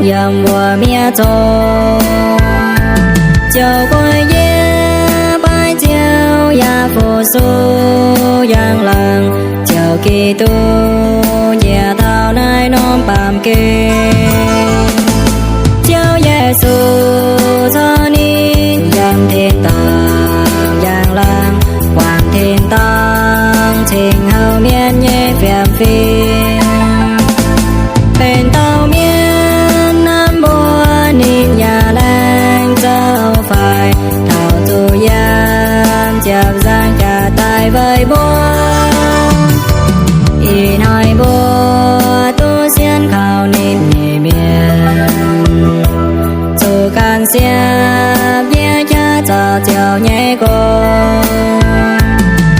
dầm mùa mía trâu chiều quay dê bãi chiều ya phù su giang làng chiều kỳ tu nhà thao nai non bàm kê chiều Giêsu cho nín dầm thiên tàng giang làng hoàng thiên tàng trình hậu miên nhé phiền phiền bên tàu miên nam bùa nín nhà làng dâu phải thảo tu giang chập giang trả tay với bùa y nói bùa tu xiên khảo nín nhẹ miên dù can xiêm nhé cha cho chiều nhé cô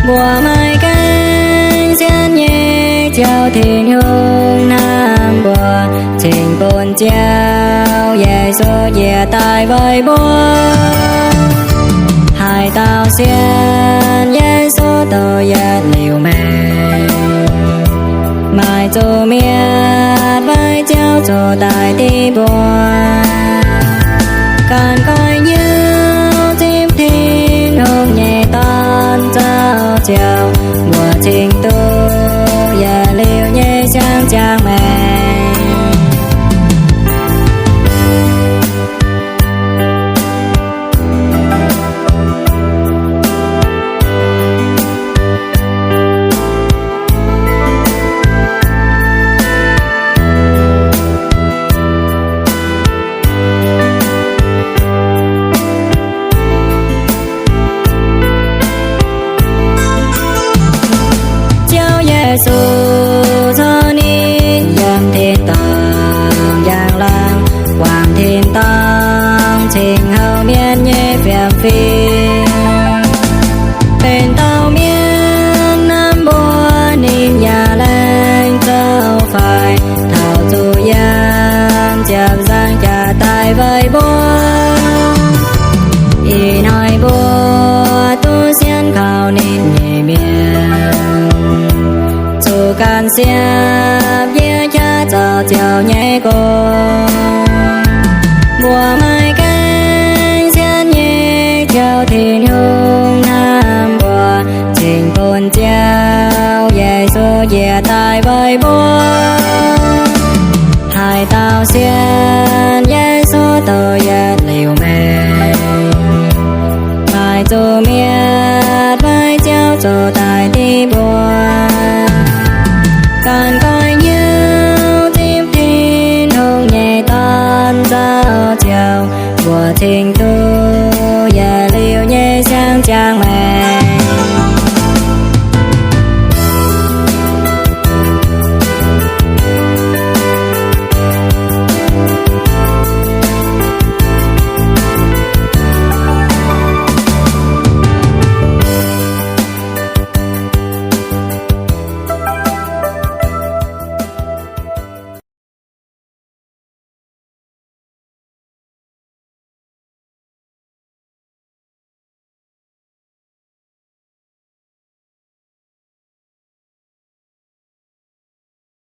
bùa mai cánh xiên nhé chiều thiên hương nam bùa trình bồn treo Giêsu về tay với bùa hai tao xiên Giêsu tôi giết liều mềm mai dù miết với chiếu dù tại tí bùa càng coi như tim thiên hương nhẹ tan trao chiều mùa trình tu và liều nhẹ sang trang mẹ Giêsu cho nín dầm thiên tàng giang làng hoàng thiên tàng trình hậu miên nhé phiền phiền bên tàu miên nam bùa nín nhà làng dâu phải thảo tu giang chập giang trả tay với bùa y nói bùa tu xiên khảo nín nhẹ miên can xiêm nhé cha cho chiều nhé cô mùa mai cánh xiên nhé chiều thiên hương nam bùa trình bồn treo Giêsu về tay với bùa hai tao xiên Giêsu tôi giết liều mềm mai dù miết với chiếu dù tại tí bùa càng coi như tim thiên hương nhẹ tan giao chiều của tình tu